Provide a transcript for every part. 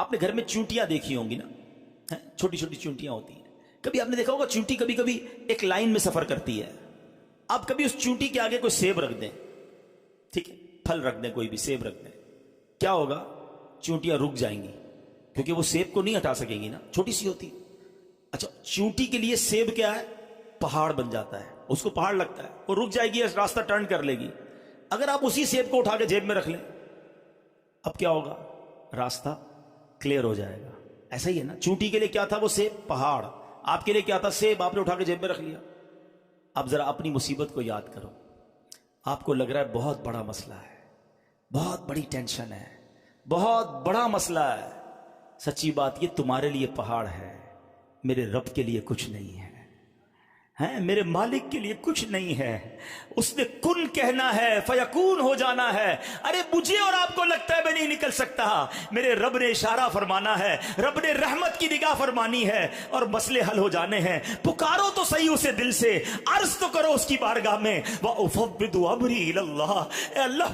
آپ نے گھر میں چونٹیاں دیکھی ہوں گی نا، چھوٹی چھوٹی چونٹیاں ہوتی ہیں. کبھی آپ نے دیکھا ہوگا چونٹی کبھی کبھی ایک لائن میں سفر کرتی ہے. آپ کبھی اس چونٹی کے آگے کوئی سیب رکھ دیں، ٹھیک ہے، پھل رکھ دیں، کوئی بھی سیب رکھ دیں، کیا ہوگا؟ چونٹیاں رک جائیں گی کیونکہ وہ سیب کو نہیں ہٹا سکیں گی نا، چھوٹی سی ہوتی. اچھا، چونٹی کے لیے سیب کیا ہے؟ پہاڑ بن جاتا ہے. اس کو پہاڑ لگتا ہے، وہ رک جائے گی، راستہ ٹرن کر لے گی. اگر آپ اسی سیب کو اٹھا کے جیب میں رکھ لیں، اب کیا ہوگا؟ راستہ کلیئر ہو جائے گا. ایسا ہی ہے نا، چونٹی کے لیے کیا تھا؟ وہ سیب، پہاڑ. آپ کے لیے کیا تھا؟ سیب. آپ نے اٹھا کے جیب میں رکھ لیا. اب ذرا اپنی مصیبت کو یاد کرو. آپ کو لگ رہا ہے بہت بڑا مسئلہ ہے، بہت بڑی ٹینشن ہے، بہت بڑا مسئلہ ہے. سچی بات، یہ تمہارے لیے پہاڑ ہے، میرے رب کے لیے کچھ نہیں ہے. میرے مالک کے لیے کچھ نہیں ہے. اس نے کن کہنا ہے، فیکون ہو جانا ہے. ارے مجھے اور آپ کو لگتا ہے میں نہیں نکل سکتا، میرے رب نے اشارہ فرمانا ہے، رب نے رحمت کی نگاہ فرمانی ہے اور مسئلے حل ہو جانے ہیں. پکارو تو صحیح اسے دل سے، عرض تو کرو اس کی بارگاہ میں. وَأُفَوِّضُ أَمْرِي إِلَى اللَّهِ. اے اللہ،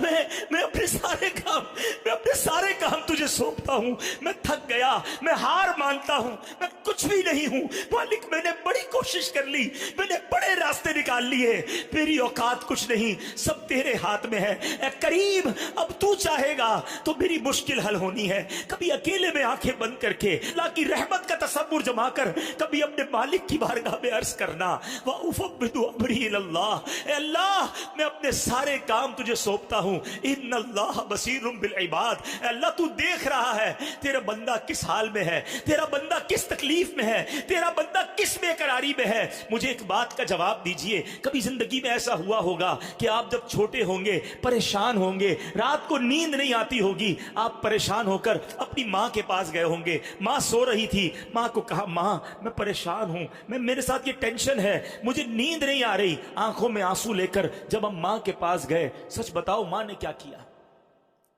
میں اپنے سارے کام تجھے سونپتا ہوں. میں تھک گیا، میں ہار مانتا ہوں، میں کچھ بھی نہیں ہوں. مالک، میں نے بڑی کوشش کر لی، میں نے بڑے راستے نکال لیے، میری اوقات کچھ نہیں، سب تیرے ہاتھ میں ہے. اے کریم، اب تو چاہے گا تو میری مشکل حل ہونی ہے. کبھی اکیلے میں آنکھیں بند کر کے اللہ کی رحمت کا تصور جما کر کبھی اپنے مالک کی بارگاہ میں عرض کرنا، وَأُفَوِّضُ أَمْرِي إِلَى اللَّهِ. اے اللہ، میں اپنے سارے کام تجھے سونپتا ہوں. ان اللہ بصیر بالعباد. اے اللہ، تو دیکھ رہا ہے تیرا بندہ کس حال میں ہے، تیرا بندہ کس تکلیف میں ہے، تیرا بندہ کس بے قراری میں ہے. مجھے ایک بات کا جواب دیجئے، کبھی زندگی میں ایسا ہوا ہوگا کہ آپ جب چھوٹے ہوں گے، پریشان ہوں گے، رات کو نیند نہیں آتی ہوگی، آپ پریشان ہو کر اپنی ماں کے پاس گئے ہوں گے. ماں سو رہی تھی، ماں کو کہا، ماں میں پریشان ہوں، میرے ساتھ یہ ٹینشن ہے، مجھے نیند نہیں آ رہی. آنکھوں میں آنسو لے کر جب ہم ماں کے پاس گئے، سچ بتاؤ ماں نے کیا کیا؟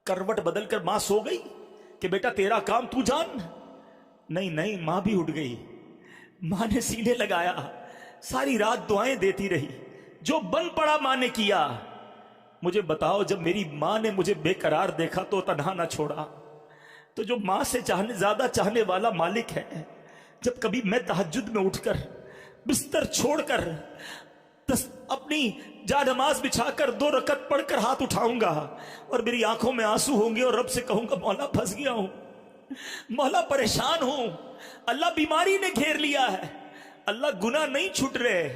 کروٹ بدل کر ماں سو گئی کہ بیٹا تیرا کام تو جان؟ نہیں، ماں بھی اٹھ گئی. ماں نے سینے لگایا، ساری رات دعائیں دیتی رہی، جو بن پڑا ماں نے کیا. مجھے بتاؤ، جب میری ماں نے مجھے بے قرار دیکھا تو تنہا نہ چھوڑا. تو جو ماں سے زیادہ چاہنے والا مالک ہے، جب کبھی میں تہجد میں اٹھ کر بستر چھوڑ کر اپنی جا نماز بچھا کر 2 رکعت پڑھ کر ہاتھ اٹھاؤں گا اور میری آنکھوں میں آنسو ہوں گے اور رب سے کہوں گا، مولا پھنس گیا ہوں، مولا پریشان ہوں، اللہ بیماری نے گھیر لیا ہے، اللہ گناہ نہیں چھوٹ رہے،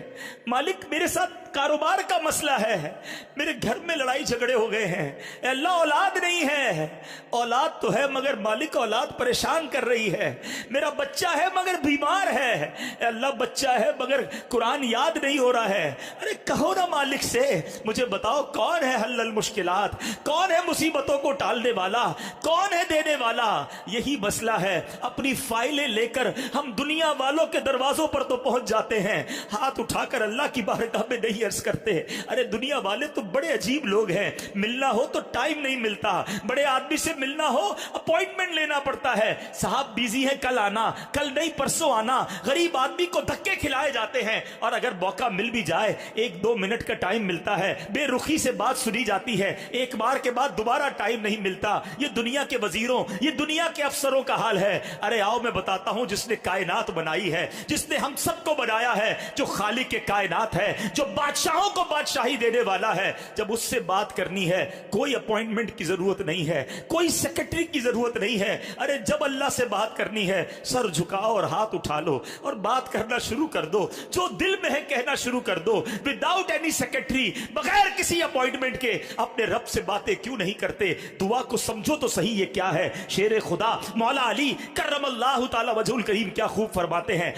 مالک میرے ساتھ کاروبار کا مسئلہ ہے، میرے گھر میں لڑائی جھگڑے ہو گئے ہیں، اے اللہ اولاد نہیں ہے، اولاد تو ہے مگر مالک اولاد پریشان کر رہی ہے، میرا بچہ ہے مگر بیمار ہے، اے اللہ بچہ ہے مگر قرآن یاد نہیں ہو رہا ہے. ارے کہو نا مالک سے، مجھے بتاؤ کون ہے حل المشکلات، کون ہے مصیبتوں کو ٹالنے والا، کون ہے دینے والا. یہی مسئلہ ہے. اپنی فائلیں لے کر ہم دنیا والوں کے دروازوں پر تو پہنچ جاتے ہیں، ہاتھ اٹھا کر اللہ کی بارگاہ میں نہیں عرض کرتے. ارے دنیا والے تو بڑے عجیب لوگ ہیں، ملنا ہو تو ٹائم نہیں ملتا، بڑے آدمی سے ملنا ہو اپوائنٹمنٹ لینا پڑتا ہے، صاحب بیزی ہے کل آنا، کل نہیں پرسوں آنا. غریب آدمی کو دھکے کھلائے جاتے ہیں اور اگر موقع مل بھی جائے 1-2 منٹ کا ٹائم ملتا ہے، بے رخی سے بات سنی جاتی ہے، ایک بار کے بعد دوبارہ ٹائم نہیں ملتا. یہ دنیا کے وزیروں، یہ دنیا کے افسروں کا حال ہے. ارے آؤ میں بتاتا ہوں، جس نے کائنات بنائی ہے، جس نے ہم سب کو بنایا ہے، جو خالق کے کائنات ہے، جو بادشاہوں کو بادشاہی دینے والا ہے، جب اس سے بات کرنی ہے کوئی اپوائنٹمنٹ کی ضرورت نہیں ہے، کوئی سیکرٹری کی ضرورت نہیں ہے. ارے جب اللہ سے بات کرنی ہے سر جھکاؤ اور ہاتھ اٹھا لو اور بات کرنا شروع کر دو، جو دل میں ہے کہنا شروع کر دو، وداؤٹ اینی سیکرٹری، بغیر کسی اپوائنٹمنٹ کے. اپنے رب سے باتیں کیوں نہیں کرتے؟ دعا کو سمجھو تو صحیح یہ کیا ہے. شیر خدا مولا علی کرم اللہ تعالی وجہ الکریم کیا خوب فرماتے ہیں،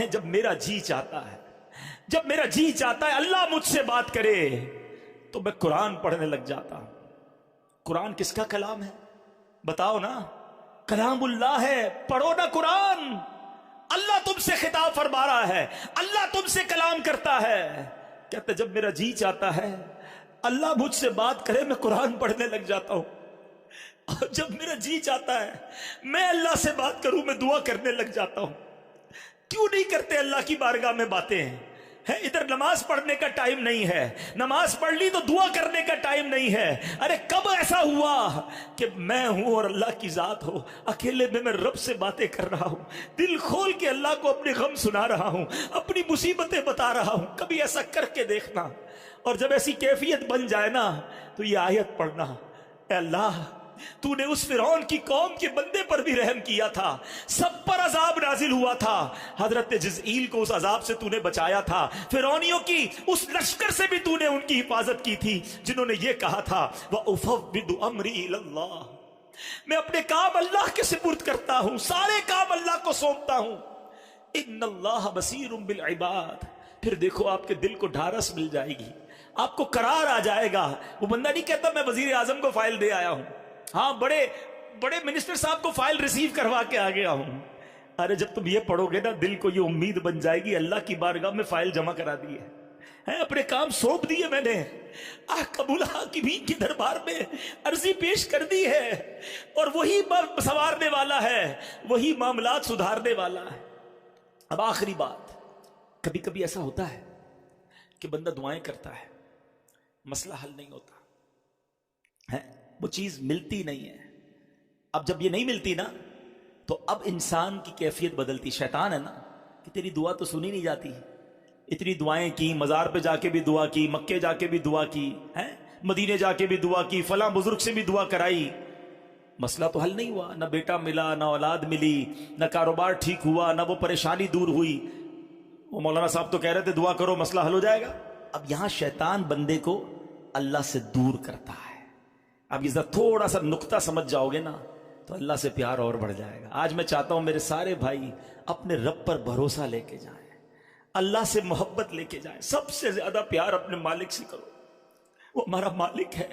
جب میرا جی چاہتا ہے، جب میرا جی چاہتا ہے اللہ مجھ سے بات کرے تو میں قرآن پڑھنے لگ جاتا ہوں. قرآن کس کا کلام ہے بتاؤ نا؟ کلام اللہ ہے، پڑھو نا قرآن. اللہ تم سے خطاب فرما رہا ہے، اللہ تم سے کلام کرتا ہے. کہتا جب میرا جی چاہتا ہے اللہ مجھ سے بات کرے میں قرآن پڑھنے لگ جاتا ہوں، اور جب میرا جی چاہتا ہے میں اللہ سے بات کروں میں دعا کرنے لگ جاتا ہوں. کیوں نہیں کرتے اللہ کی بارگاہ میں باتیں ہیں؟ ہے ادھر نماز پڑھنے کا ٹائم نہیں ہے، نماز پڑھ لی تو دعا کرنے کا ٹائم نہیں ہے۔ ارے کب ایسا ہوا کہ میں ہوں اور اللہ کی ذات ہو، اکیلے میں رب سے باتیں کر رہا ہوں، دل کھول کے اللہ کو اپنے غم سنا رہا ہوں، اپنی مصیبتیں بتا رہا ہوں۔ کبھی ایسا کر کے دیکھنا، اور جب ایسی کیفیت بن جائے نا تو یہ آیت پڑھنا، اے اللہ تو نے اس فرعون کی قوم کے بندے پر بھی رحم کیا تھا، سب پر عذاب نازل ہوا تھا، حضرت جزئیل کو اس عذاب سے تو نے بچایا تھا، فرعونیوں کی اس لشکر سے بھی تو نے ان کی حفاظت کی تھی جنہوں نے یہ کہا تھا وَأُفَوِّضُ أَمْرِي إِلَى اللَّهِ، میں اپنے کام اللہ کے سپرد کرتا ہوں، سارے کام اللہ کو سونپتا ہوں۔ إِنَّ اللَّهَ بَصِيرٌ بِالْعِبَادِ، پھر دیکھو آپ کے دل کو ڈھارس مل جائے گی، آپ کو قرار آ جائے گا۔ وہ بندہ نہیں کہتا میں وزیر اعظم کو فائل دے آیا ہوں، ہاں بڑے بڑے منسٹر صاحب کو فائل ریسیو کروا کے آ گیا ہوں۔ ارے جب تم یہ پڑھو گے نا دل کو یہ امید بن جائے گی اللہ کی بارگاہ میں فائل جمع کرا دی ہے، اپنے کام سونپ دیے میں نے، قبول حاکمین کے دربار میں عرضی پیش کر دی ہے، اور وہی سنوارنے والا ہے، وہی معاملات سدھارنے والا ہے۔ اب آخری بات، کبھی کبھی ایسا ہوتا ہے کہ بندہ دعائیں کرتا ہے، مسئلہ حل نہیں ہوتا ہے، وہ چیز ملتی نہیں ہے۔ اب جب یہ نہیں ملتی نا تو اب انسان کی کیفیت بدلتی، شیطان ہے نا کہ تیری دعا تو سنی نہیں جاتی، اتنی دعائیں کی، مزار پہ جا کے بھی دعا کی، مکے جا کے بھی دعا کی ہے، مدینے جا کے بھی دعا کی، فلاں بزرگ سے بھی دعا کرائی، مسئلہ تو حل نہیں ہوا، نہ بیٹا ملا، نہ اولاد ملی، نہ کاروبار ٹھیک ہوا، نہ وہ پریشانی دور ہوئی۔ وہ مولانا صاحب تو کہہ رہے تھے دعا کرو مسئلہ حل ہو جائے گا۔ اب یہاں شیطان بندے کو اللہ سے دور کرتا ہے۔ اب یہ تھوڑا سا نقطہ سمجھ جاؤ گے نا تو اللہ سے پیار اور بڑھ جائے گا۔ آج میں چاہتا ہوں میرے سارے بھائی اپنے رب پر بھروسہ لے کے جائیں، اللہ سے محبت لے کے جائیں، سب سے زیادہ پیار اپنے مالک سے کرو، وہ ہمارا مالک ہے،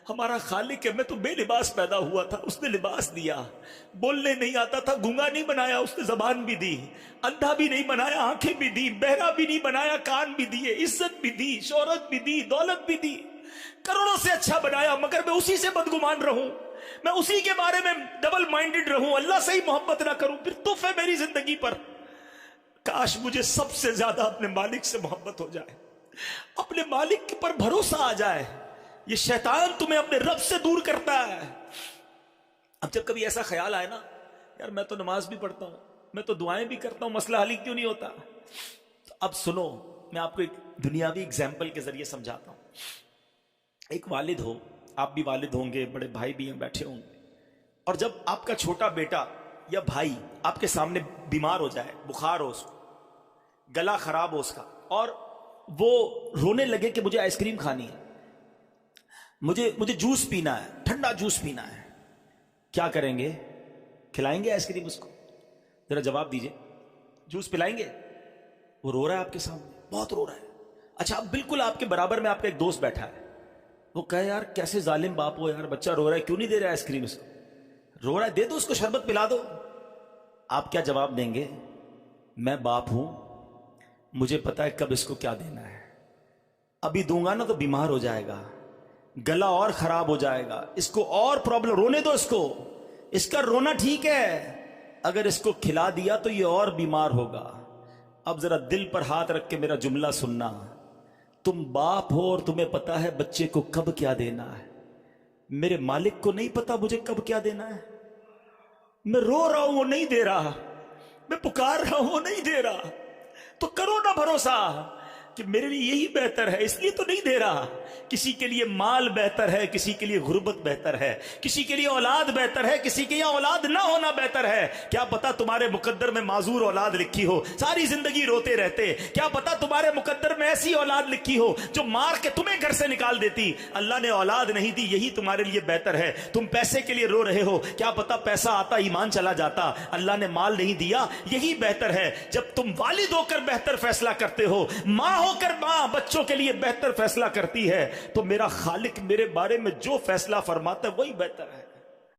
ہمارا خالق ہے۔ میں تو بے لباس پیدا ہوا تھا، اس نے لباس دیا، بولنے نہیں آتا تھا، گونگا نہیں بنایا، اس نے زبان بھی دی، اندھا بھی نہیں بنایا، آنکھیں بھی دی، بہرا بھی نہیں بنایا، کان بھی دیے، عزت بھی دی، شہرت بھی دی، دولت بھی دی، کروڑوں سے اچھا بنایا، مگر میں اسی سے بدگمان رہوں، میں اسی کے بارے میں ڈبل مائنڈڈ رہوں، اللہ سے ہی محبت نہ کروں، پھر تف ہے میری زندگی پر۔ کاش مجھے سب سے زیادہ اپنے مالک سے محبت ہو جائے، اپنے مالک پر بھروسہ آ جائے۔ یہ شیطان تمہیں اپنے رب سے دور کرتا ہے۔ اب جب کبھی ایسا خیال آئے نا یار میں تو نماز بھی پڑھتا ہوں، میں تو دعائیں بھی کرتا ہوں، مسئلہ حل کیوں نہیں ہوتا، تو اب سنو میں آپ کو ایک دنیاوی اگزامپل کے ذریعے سمجھاتا ہوں۔ ایک والد ہو، آپ بھی والد ہوں گے، بڑے بھائی بھی ہیں بیٹھے ہوں گے، اور جب آپ کا چھوٹا بیٹا یا بھائی آپ کے سامنے بیمار ہو جائے، بخار ہو، اس کو گلا خراب ہو اس کا، اور وہ رونے لگے کہ مجھے آئس کریم کھانی ہے، مجھے جوس پینا ہے، ٹھنڈا جوس پینا ہے، کیا کریں گے؟ کھلائیں گے آئس کریم اس کو؟ ذرا جواب دیجئے، جوس پلائیں گے؟ وہ رو رہا ہے آپ کے سامنے، بہت رو رہا ہے، اچھا اب بالکل آپ کے برابر میں آپ کا ایک دوست بیٹھا ہے، وہ کہے یار کیسے ظالم باپ ہو یار، بچہ رو رہا ہے کیوں نہیں دے رہا آئس کریم اس کو، رو رہا ہے دے دو اس کو، شربت پلا دو۔ آپ کیا جواب دیں گے؟ میں باپ ہوں، مجھے پتا ہے کب اس کو کیا دینا ہے، ابھی دوں گا نا تو بیمار ہو جائے گا، گلا اور خراب ہو جائے گا، اس کو اور پرابلم، رونے دو اس کو، اس کا رونا ٹھیک ہے، اگر اس کو کھلا دیا تو یہ اور بیمار ہوگا۔ اب ذرا دل پر ہاتھ رکھ کے میرا جملہ سننا، تم باپ ہو اور تمہیں پتا ہے بچے کو کب کیا دینا ہے، میرے مالک کو نہیں پتا مجھے کب کیا دینا ہے؟ میں رو رہا ہوں وہ نہیں دے رہا، میں پکار رہا ہوں وہ نہیں دے رہا، تو کرو نا بھروسہ کہ میرے لیے یہی بہتر ہے، اس لیے تو نہیں دے رہا۔ کسی کے لیے مال بہتر ہے، کسی کے لیے غربت بہتر ہے، کسی کے لیے اولاد بہتر ہے، کسی کے لیے اولاد نہ ہونا بہتر ہے۔ کیا پتا تمہارے مقدر میں معذور اولاد لکھی ہو، ساری زندگی روتے رہتے، کیا پتا تمہارے مقدر میں ایسی اولاد لکھی ہو جو مار کے تمہیں گھر سے نکال دیتی۔ اللہ نے اولاد نہیں دی، یہی تمہارے لیے بہتر ہے۔ تم پیسے کے لیے رو رہے ہو، کیا پتا پیسہ آتا ایمان چلا جاتا۔ اللہ نے مال نہیں دیا، یہی بہتر ہے۔ جب تم والد ہو کر بہتر فیصلہ کرتے ہو، ماں ہو کر ماں بچوں کے لیے بہتر فیصلہ کرتی ہے، تو میرا خالق میرے بارے میں جو فیصلہ فرماتا ہے وہی بہتر ہے۔